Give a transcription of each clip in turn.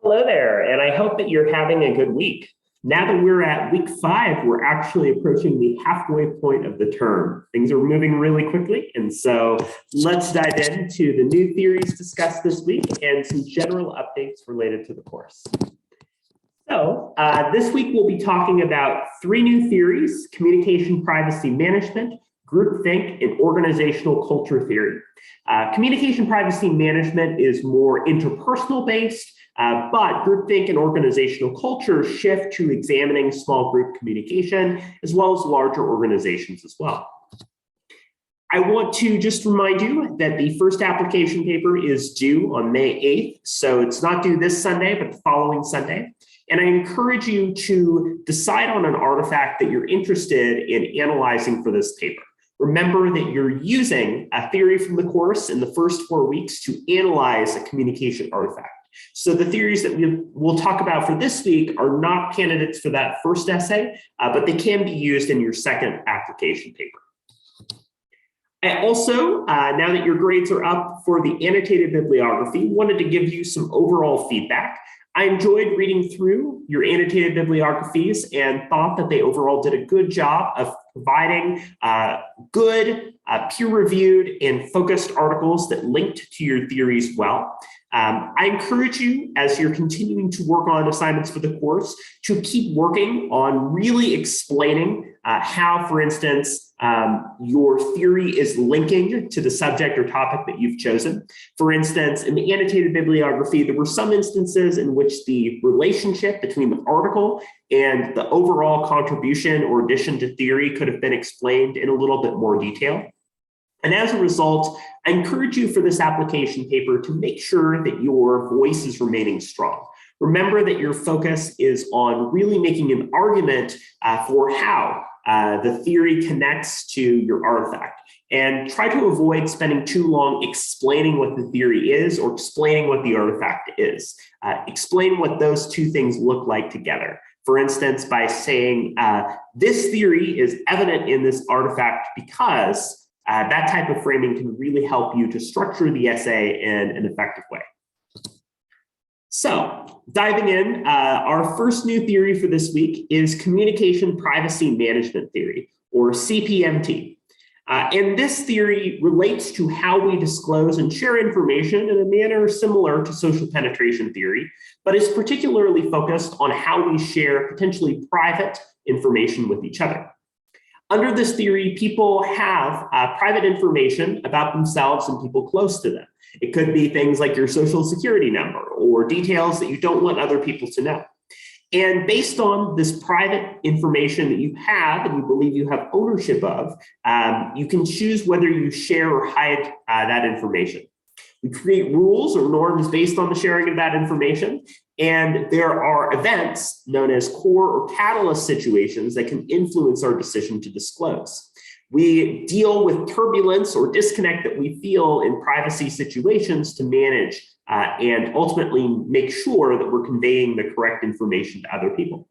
Hello there, and I hope that you're having a good week. Now that we're at week 5, we're actually approaching the halfway point of the term. Things are moving really quickly, and so let's dive into the new theories discussed this week and some general updates related to the course. So this week we'll be talking about 3 new theories: communication privacy management, groupthink, and organizational culture theory. Communication privacy management is more interpersonal based, but groupthink and organizational culture shift to examining small group communication as well as larger organizations as well. I want to just remind you that the first application paper is due on May 8th. So it's not due this Sunday, but the following Sunday. And I encourage you to decide on an artifact that you're interested in analyzing for this paper. Remember that you're using a theory from the course in the first 4 weeks to analyze a communication artifact. So the theories that we'll talk about for this week are not candidates for that first essay, but they can be used in your second application paper. I also, now that your grades are up for the annotated bibliography, wanted to give you some overall feedback. I enjoyed reading through your annotated bibliographies and thought that they overall did a good job of providing good, peer-reviewed, and focused articles that linked to your theories well. I encourage you, as you're continuing to work on assignments for the course, to keep working on really explaining how, for instance, your theory is linking to the subject or topic that you've chosen. For instance, in the annotated bibliography, there were some instances in which the relationship between the article and the overall contribution or addition to theory could have been explained in a little bit more detail. And as a result, I encourage you for this application paper to make sure that your voice is remaining strong. Remember that your focus is on really making an argument for how the theory connects to your artifact. And try to avoid spending too long explaining what the theory is or explaining what the artifact is. Explain what those two things look like together. For instance, by saying, this theory is evident in this artifact because that type of framing can really help you to structure the essay in an effective way. So, diving in, our first new theory for this week is communication privacy management theory, or CPMT. And this theory relates to how we disclose and share information in a manner similar to social penetration theory, but is particularly focused on how we share potentially private information with each other. Under this theory, people have private information about themselves and people close to them. It could be things like your social security number or details that you don't want other people to know. And based on this private information that you have and you believe you have ownership of, you can choose whether you share or hide that information. We create rules or norms based on the sharing of that information. And there are events known as core or catalyst situations that can influence our decision to disclose. We deal with turbulence or disconnect that we feel in privacy situations to manage and ultimately make sure that we're conveying the correct information to other people.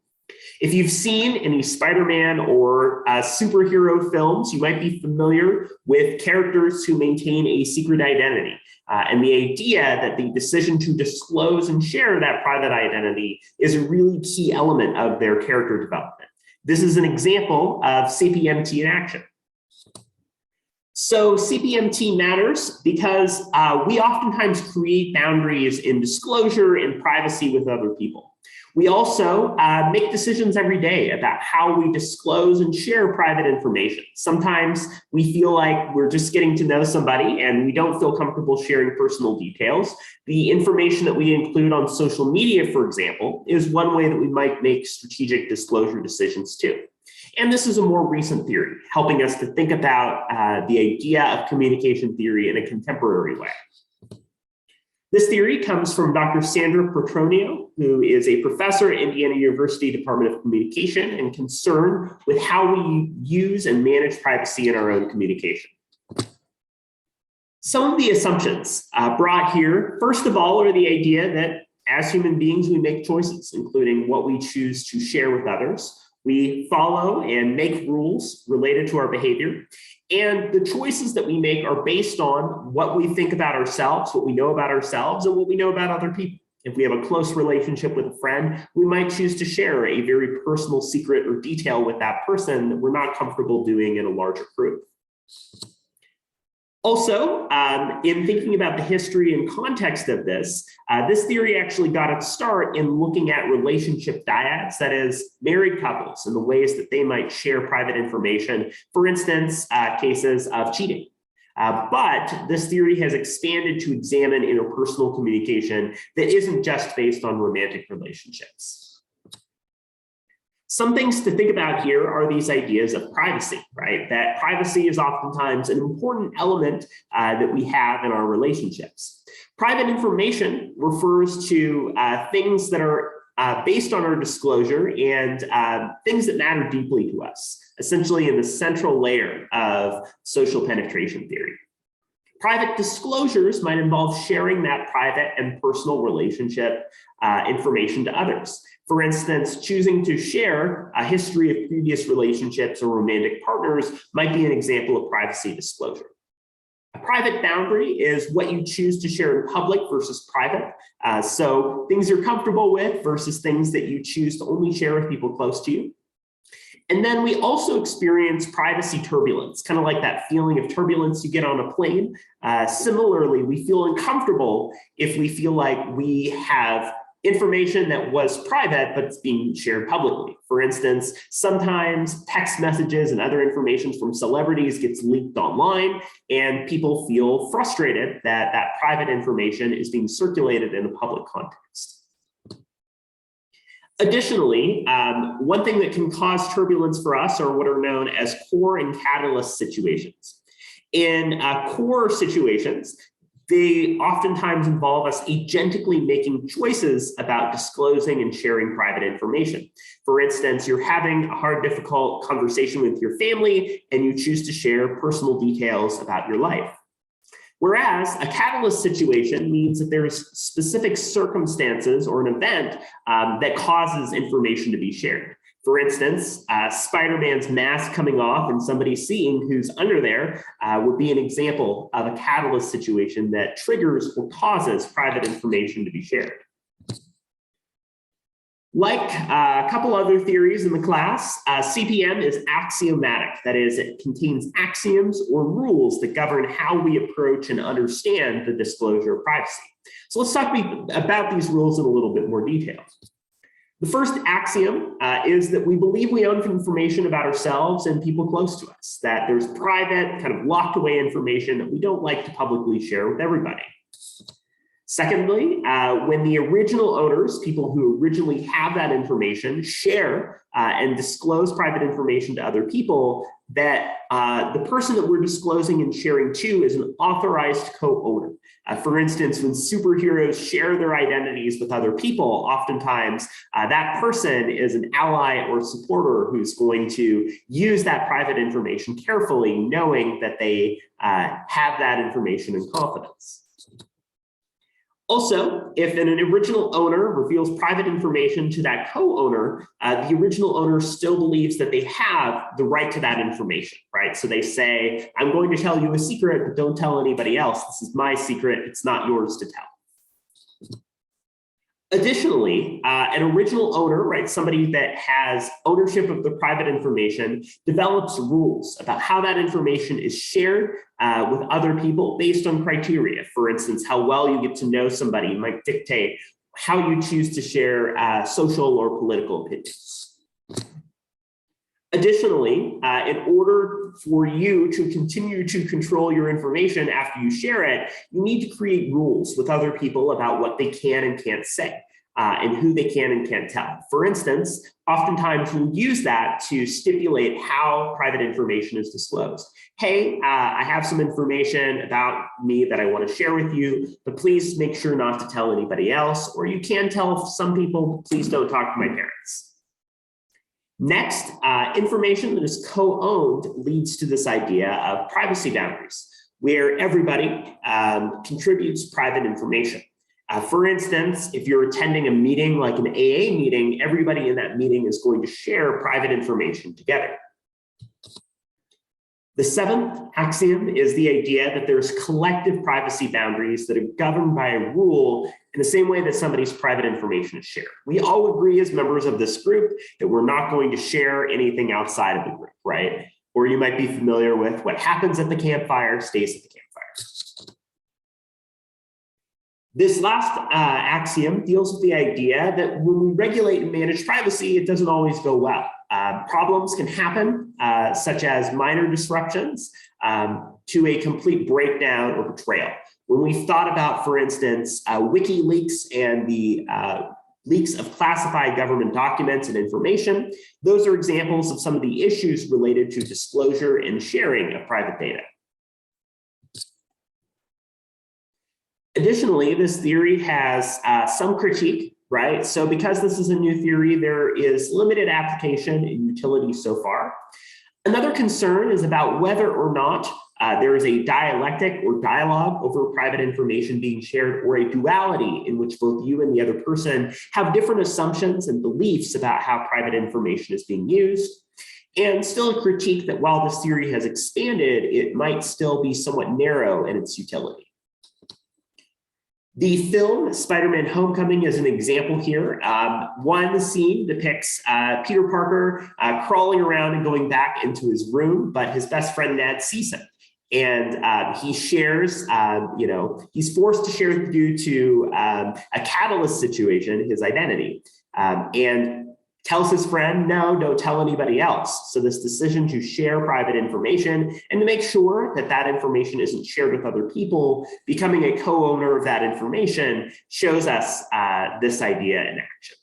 If you've seen any Spider-Man or superhero films, you might be familiar with characters who maintain a secret identity. And the idea that the decision to disclose and share that private identity is a really key element of their character development. This is an example of CPMT in action. So CPMT matters because we oftentimes create boundaries in disclosure and privacy with other people. We also make decisions every day about how we disclose and share private information. Sometimes we feel like we're just getting to know somebody and we don't feel comfortable sharing personal details. The information that we include on social media, for example, is one way that we might make strategic disclosure decisions too. And this is a more recent theory, helping us to think about the idea of communication theory in a contemporary way. This theory comes from Dr. Sandra Petronio, who is a professor at Indiana University Department of Communication and concerned with how we use and manage privacy in our own communication. Some of the assumptions brought here, first of all, are the idea that as human beings, we make choices, including what we choose to share with others. We follow and make rules related to our behavior. And the choices that we make are based on what we think about ourselves, what we know about ourselves, and what we know about other people. If we have a close relationship with a friend, we might choose to share a very personal secret or detail with that person that we're not comfortable doing in a larger group. Also, in thinking about the history and context of this, this theory actually got its start in looking at relationship dyads, that is, married couples, and the ways that they might share private information, for instance, cases of cheating. But this theory has expanded to examine interpersonal communication that isn't just based on romantic relationships. Some things to think about here are these ideas of privacy, right? That privacy is oftentimes an important element that we have in our relationships. Private information refers to things that are based on our disclosure and things that matter deeply to us, essentially in the central layer of social penetration theory. Private disclosures might involve sharing that private and personal relationship information to others. For instance, choosing to share a history of previous relationships or romantic partners might be an example of privacy disclosure. A private boundary is what you choose to share in public versus private. So things you're comfortable with versus things that you choose to only share with people close to you. And then we also experience privacy turbulence, kind of like that feeling of turbulence you get on a plane. Similarly, we feel uncomfortable if we feel like we have information that was private, but it's being shared publicly. For instance, sometimes text messages and other information from celebrities gets leaked online, and people feel frustrated that that private information is being circulated in a public context. Additionally, one thing that can cause turbulence for us are what are known as core and catalyst situations. In core situations, they oftentimes involve us agentically making choices about disclosing and sharing private information. For instance, you're having a hard, difficult conversation with your family, and you choose to share personal details about your life. Whereas a catalyst situation means that there's specific circumstances or an event that causes information to be shared. For instance, Spider-Man's mask coming off and somebody seeing who's under there would be an example of a catalyst situation that triggers or causes private information to be shared. Like a couple other theories in the class, CPM is axiomatic. That is, it contains axioms or rules that govern how we approach and understand the disclosure of privacy. So let's talk about these rules in a little bit more detail. The first axiom is that we believe we own information about ourselves and people close to us, that there's private, kind of locked away information that we don't like to publicly share with everybody. Secondly, when the original owners, people who originally have that information, share and disclose private information to other people, that the person that we're disclosing and sharing to is an authorized co-owner. For instance, when superheroes share their identities with other people, oftentimes that person is an ally or supporter who's going to use that private information carefully, knowing that they have that information in confidence. Also, if an original owner reveals private information to that co-owner, the original owner still believes that they have the right to that information, right? So they say, I'm going to tell you a secret, but don't tell anybody else. This is my secret. It's not yours to tell. Additionally, an original owner, right, somebody that has ownership of the private information, develops rules about how that information is shared with other people based on criteria. For instance, how well you get to know somebody might dictate how you choose to share social or political opinions. Additionally, in order for you to continue to control your information after you share it, you need to create rules with other people about what they can and can't say and who they can and can't tell. For instance, oftentimes we'll use that to stipulate how private information is disclosed. Hey, I have some information about me that I want to share with you, but please make sure not to tell anybody else, or you can tell some people, please don't talk to my parents. Next, information that is co-owned leads to this idea of privacy boundaries, where everybody contributes private information. For instance, if you're attending a meeting like an AA meeting, everybody in that meeting is going to share private information together. The seventh axiom is the idea that there's collective privacy boundaries that are governed by a rule in the same way that somebody's private information is shared. We all agree as members of this group that we're not going to share anything outside of the group, right? Or you might be familiar with what happens at the campfire stays at the campfire. This last axiom deals with the idea that when we regulate and manage privacy, it doesn't always go well. Problems can happen, such as minor disruptions to a complete breakdown or betrayal. When we thought about, for instance, WikiLeaks and the leaks of classified government documents and information, those are examples of some of the issues related to disclosure and sharing of private data. Additionally, this theory has some critique, right? So because this is a new theory, there is limited application and utility so far. Another concern is about whether or not there is a dialectic or dialogue over private information being shared, or a duality in which both you and the other person have different assumptions and beliefs about how private information is being used. And still a critique that while this theory has expanded, it might still be somewhat narrow in its utility. The film Spider-Man: Homecoming is an example here. One scene depicts Peter Parker crawling around and going back into his room, but his best friend Ned sees him. And he shares, he's forced to share due to a catalyst situation, his identity, and tells his friend, no, don't tell anybody else. So this decision to share private information and to make sure that that information isn't shared with other people, becoming a co-owner of that information, shows us this idea in action.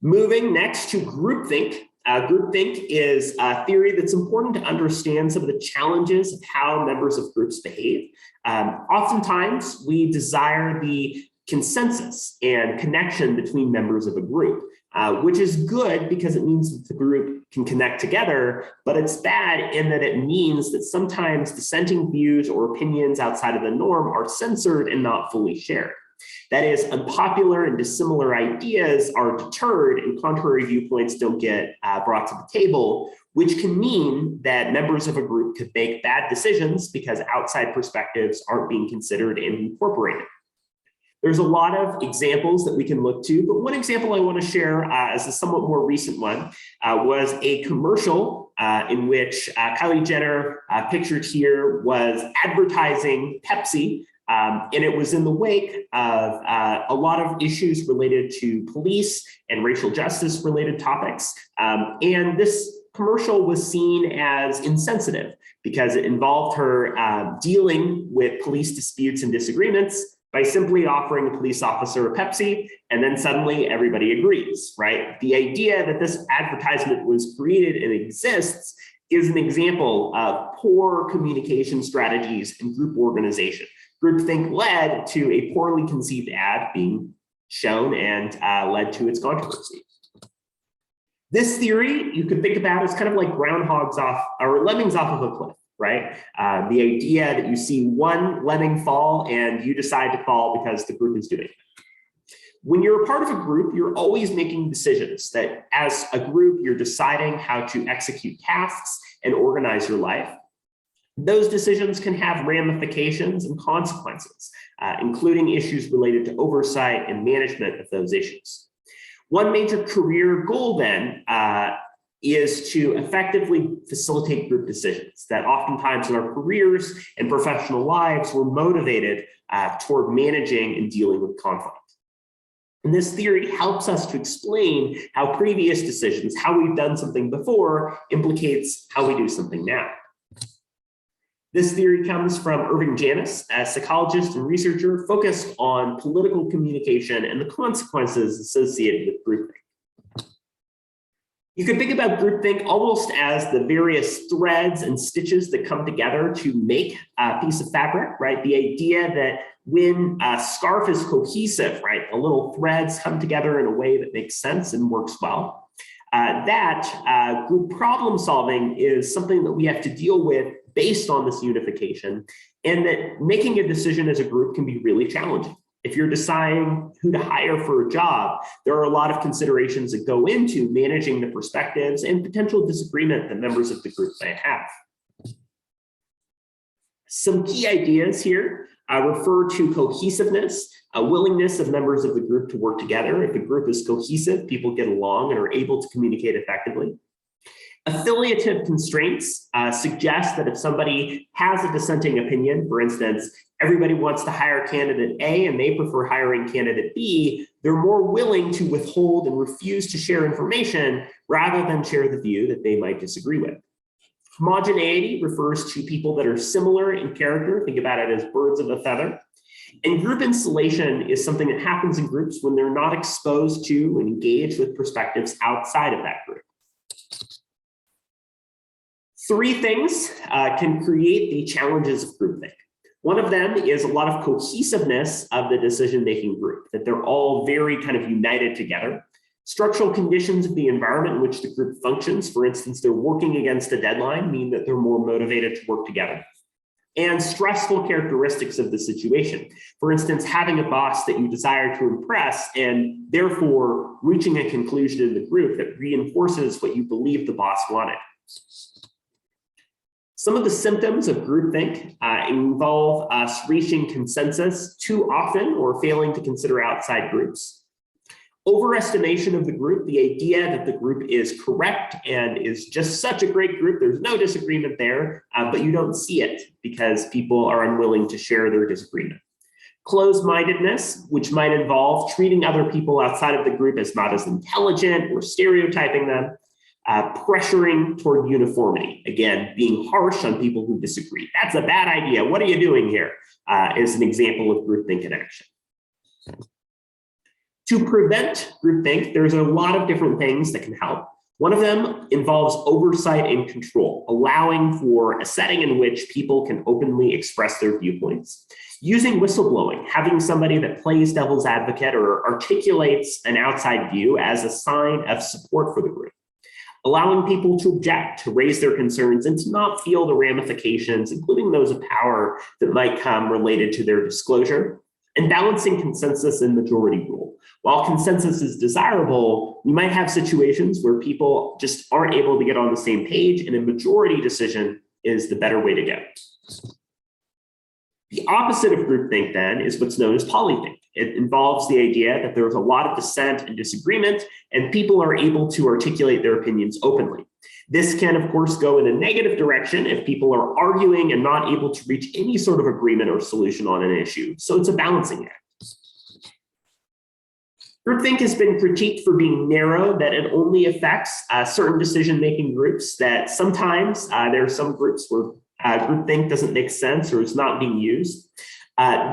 Moving next to groupthink. Groupthink is a theory that's important to understand some of the challenges of how members of groups behave. Oftentimes, we desire the consensus and connection between members of a group, which is good because it means that the group can connect together, but it's bad in that it means that sometimes dissenting views or opinions outside of the norm are censored and not fully shared. That is, unpopular and dissimilar ideas are deterred and contrary viewpoints don't get brought to the table, which can mean that members of a group could make bad decisions because outside perspectives aren't being considered and incorporated. There's a lot of examples that we can look to, but one example I want to share as a somewhat more recent one was a commercial in which Kylie Jenner, pictured here, was advertising Pepsi, and it was in the wake of a lot of issues related to police and racial justice related topics. And this commercial was seen as insensitive because it involved her dealing with police disputes and disagreements by simply offering a police officer a Pepsi, and then suddenly everybody agrees, right? The idea that this advertisement was created and exists is an example of poor communication strategies and group organization. Groupthink led to a poorly conceived ad being shown and led to its controversy. This theory you could think about as kind of like groundhogs off or lemmings off of a cliff, right? The idea that you see one lemming fall and you decide to fall because the group is doing it. When you're a part of a group, you're always making decisions that as a group, you're deciding how to execute tasks and organize your life. Those decisions can have ramifications and consequences, including issues related to oversight and management of those issues. One major career goal then is to effectively facilitate group decisions that oftentimes in our careers and professional lives we're motivated toward managing and dealing with conflict. And this theory helps us to explain how previous decisions, how we've done something before, implicates how we do something now. This theory comes from Irving Janis, a psychologist and researcher focused on political communication and the consequences associated with groupthink. You can think about groupthink almost as the various threads and stitches that come together to make a piece of fabric, right? The idea that when a scarf is cohesive, right, the little threads come together in a way that makes sense and works well. Group problem solving is something that we have to deal with based on this unification, and that making a decision as a group can be really challenging. If you're deciding who to hire for a job, there are a lot of considerations that go into managing the perspectives and potential disagreement that members of the group may have. Some key ideas here refer to cohesiveness, a willingness of members of the group to work together. If the group is cohesive, people get along and are able to communicate effectively. Affiliative constraints suggest that if somebody has a dissenting opinion, for instance, everybody wants to hire candidate A and they prefer hiring candidate B, they're more willing to withhold and refuse to share information rather than share the view that they might disagree with. Homogeneity refers to people that are similar in character. Think about it as birds of a feather. And group insulation is something that happens in groups when they're not exposed to and engaged with perspectives outside of that group. Three things can create the challenges of groupthink. One of them is a lot of cohesiveness of the decision-making group, that they're all very kind of united together. Structural conditions of the environment in which the group functions, for instance, they're working against a deadline, mean that they're more motivated to work together. And stressful characteristics of the situation. For instance, having a boss that you desire to impress and therefore reaching a conclusion in the group that reinforces what you believe the boss wanted. Some of the symptoms of groupthink involve us reaching consensus too often or failing to consider outside groups. Overestimation of the group, the idea that the group is correct and is just such a great group, there's no disagreement there, but you don't see it because people are unwilling to share their disagreement. Closed-mindedness, which might involve treating other people outside of the group as not as intelligent or stereotyping them. Pressuring toward uniformity, again, being harsh on people who disagree. That's a bad idea. What are you doing here? Is an example of groupthink in action. To prevent groupthink, there's a lot of different things that can help. One of them involves oversight and control, allowing for a setting in which people can openly express their viewpoints. Using whistleblowing, having somebody that plays devil's advocate or articulates an outside view as a sign of support for the group. Allowing people to object, to raise their concerns, and to not feel the ramifications, including those of power that might come related to their disclosure, and balancing consensus and majority rule. While consensus is desirable, we might have situations where people just aren't able to get on the same page, and a majority decision is the better way to go. The opposite of groupthink, then, is what's known as polythink. It involves the idea that there's a lot of dissent and disagreement, and people are able to articulate their opinions openly. This can, of course, go in a negative direction if people are arguing and not able to reach any sort of agreement or solution on an issue. So it's a balancing act. Groupthink has been critiqued for being narrow, that it only affects certain decision-making groups, that sometimes there are some groups where groupthink doesn't make sense or is not being used.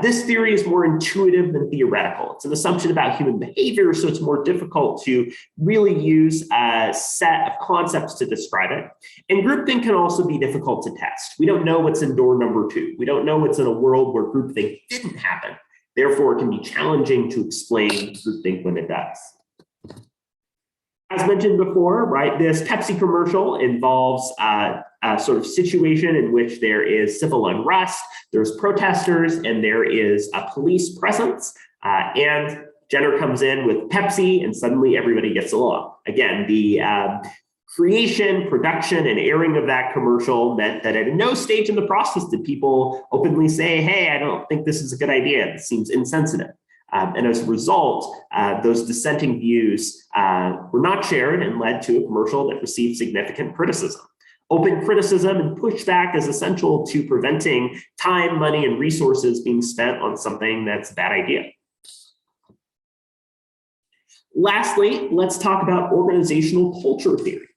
This theory is more intuitive than theoretical. It's an assumption about human behavior, so it's more difficult to really use a set of concepts to describe it. And groupthink can also be difficult to test. We don't know what's in door number 2. We don't know what's in a world where groupthink didn't happen. Therefore, it can be challenging to explain groupthink when it does. As mentioned before, right, this Pepsi commercial involves a sort of situation in which there is civil unrest, there's protesters, and there is a police presence, and Jenner comes in with Pepsi, and suddenly everybody gets along. Again, the creation, production, and airing of that commercial meant that at no stage in the process did people openly say, hey, I don't think this is a good idea. It seems insensitive. And as a result, those dissenting views were not shared and led to a commercial that received significant criticism. Open criticism and pushback is essential to preventing time, money, and resources being spent on something that's a bad idea. Lastly, let's talk about organizational culture theory.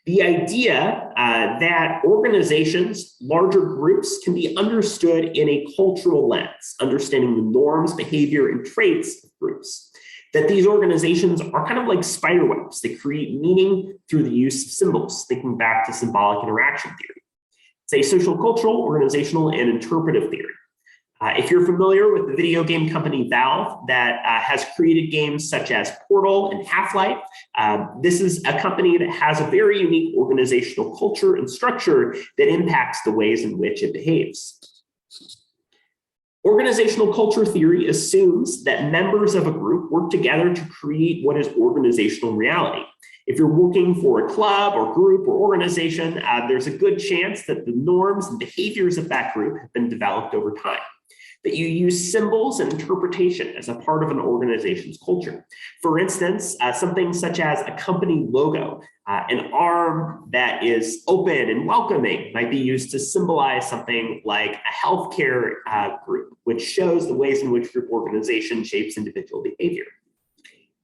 The idea that organizations, larger groups, can be understood in a cultural lens, understanding the norms, behavior, and traits of groups. That these organizations are kind of like spider webs. They create meaning through the use of symbols, thinking back to symbolic interaction theory. It's a social, cultural, organizational, and interpretive theory. If you're familiar with the video game company Valve that has created games such as Portal and Half-Life, this is a company that has a very unique organizational culture and structure that impacts the ways in which it behaves. Organizational culture theory assumes that members of a group work together to create what is organizational reality. If you're working for a club or group or organization, there's a good chance that the norms and behaviors of that group have been developed over time. that you use symbols and interpretation as a part of an organization's culture. For instance, something such as a company logo, an arm that is open and welcoming might be used to symbolize something like a healthcare group, which shows the ways in which group organization shapes individual behavior.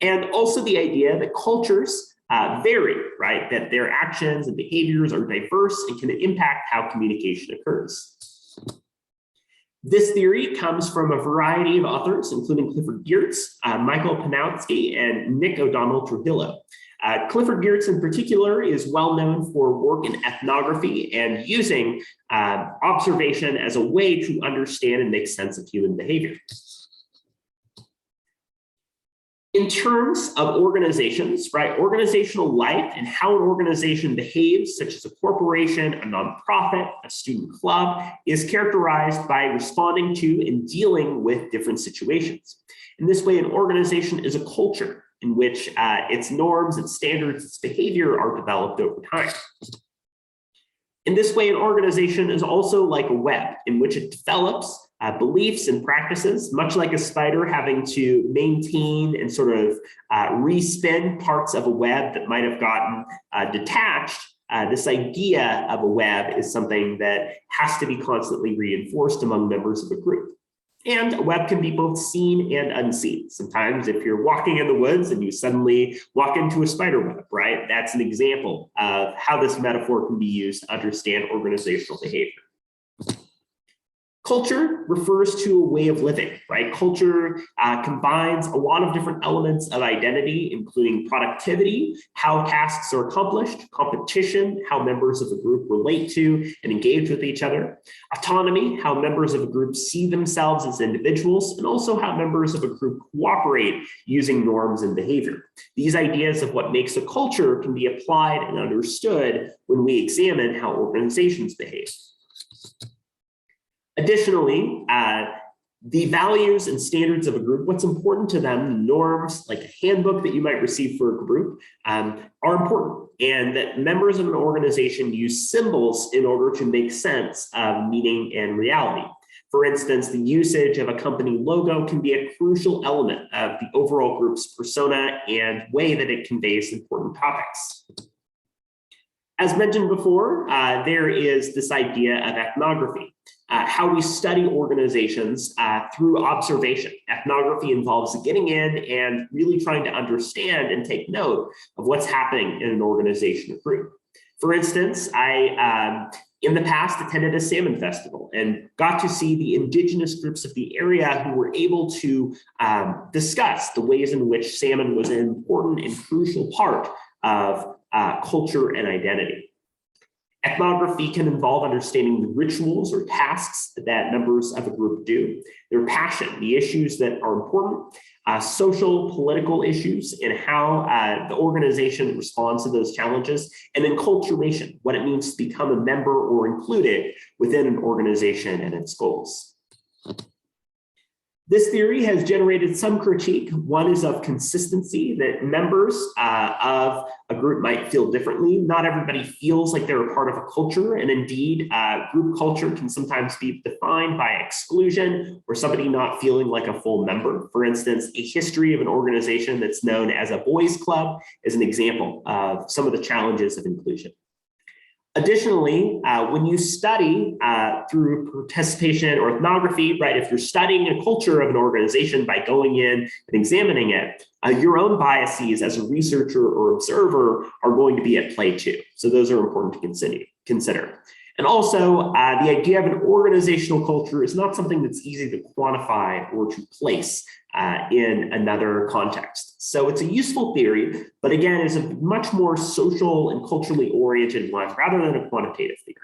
And also the idea that cultures vary, right? That their actions and behaviors are diverse and can impact how communication occurs. This theory comes from a variety of authors, including Clifford Geertz, Michael Panofsky, and Nick O'Donnell Trujillo. Clifford Geertz in particular is well known for work in ethnography and using observation as a way to understand and make sense of human behavior. In terms of organizations, right, organizational life and how an organization behaves, such as a corporation, a nonprofit, a student club, is characterized by responding to and dealing with different situations. In this way, an organization is a culture in which its norms, its standards, its behavior are developed over time. In this way, an organization is also like a web in which it develops beliefs and practices, much like a spider having to maintain and sort of respin parts of a web that might have gotten detached. This idea of a web is something that has to be constantly reinforced among members of a group. And a web can be both seen and unseen. Sometimes if you're walking in the woods and you suddenly walk into a spider web, right? That's an example of how this metaphor can be used to understand organizational behavior. Culture refers to a way of living, right? Culture combines a lot of different elements of identity, including productivity, how tasks are accomplished, competition, how members of a group relate to and engage with each other, autonomy, how members of a group see themselves as individuals, and also how members of a group cooperate using norms and behavior. These ideas of what makes a culture can be applied and understood when we examine how organizations behave. Additionally, the values and standards of a group, what's important to them, norms, like a handbook that you might receive for a group, are important. And that members of an organization use symbols in order to make sense of meaning and reality. For instance, the usage of a company logo can be a crucial element of the overall group's persona and way that it conveys important topics. As mentioned before, there is this idea of ethnography. How we study organizations through observation. Ethnography involves getting in and really trying to understand and take note of what's happening in an organization or group. For instance, I, in the past, attended a salmon festival and got to see the indigenous groups of the area who were able to discuss the ways in which salmon was an important and crucial part of culture and identity. Ethnography can involve understanding the rituals or tasks that members of a group do, their passion, the issues that are important, social, political issues, and how the organization responds to those challenges, and enculturation, what it means to become a member or included within an organization and its goals. This theory has generated some critique. One is of consistency, that members of a group might feel differently. Not everybody feels like they're a part of a culture, and indeed, group culture can sometimes be defined by exclusion or somebody not feeling like a full member. For instance, a history of an organization that's known as a boys' club is an example of some of the challenges of inclusion. Additionally, when you study through participation or ethnography, right, if you're studying a culture of an organization by going in and examining it, your own biases as a researcher or observer are going to be at play too. So those are important to consider. And also, the idea of an organizational culture is not something that's easy to quantify or to place in another context. So it's a useful theory, but again, is a much more social and culturally oriented one rather than a quantitative theory.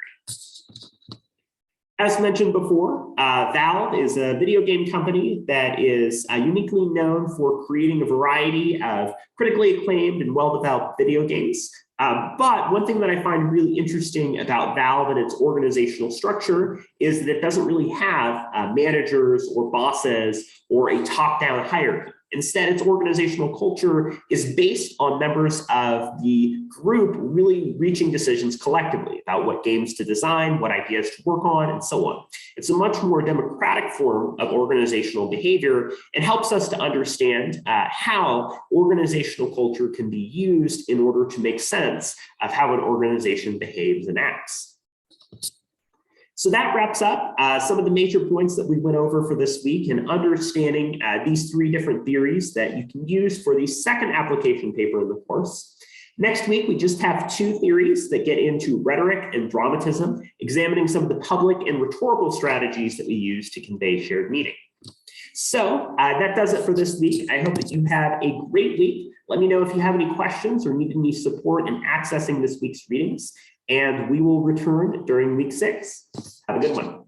As mentioned before, Valve is a video game company that is uniquely known for creating a variety of critically acclaimed and well-developed video games. But one thing that I find really interesting about Valve and its organizational structure is that it doesn't really have managers or bosses or a top-down hierarchy. Instead, its organizational culture is based on members of the group really reaching decisions collectively about what games to design, what ideas to work on, and so on. It's a much more democratic form of organizational behavior and helps us to understand how organizational culture can be used in order to make sense of how an organization behaves and acts. So that wraps up some of the major points that we went over for this week in understanding these three different theories that you can use for the second application paper in the course. Next week, we just have two theories that get into rhetoric and dramatism, examining some of the public and rhetorical strategies that we use to convey shared meaning. So that does it for this week. I hope that you have a great week. Let me know if you have any questions or need any support in accessing this week's readings, and we will return during week 6. Have a good one.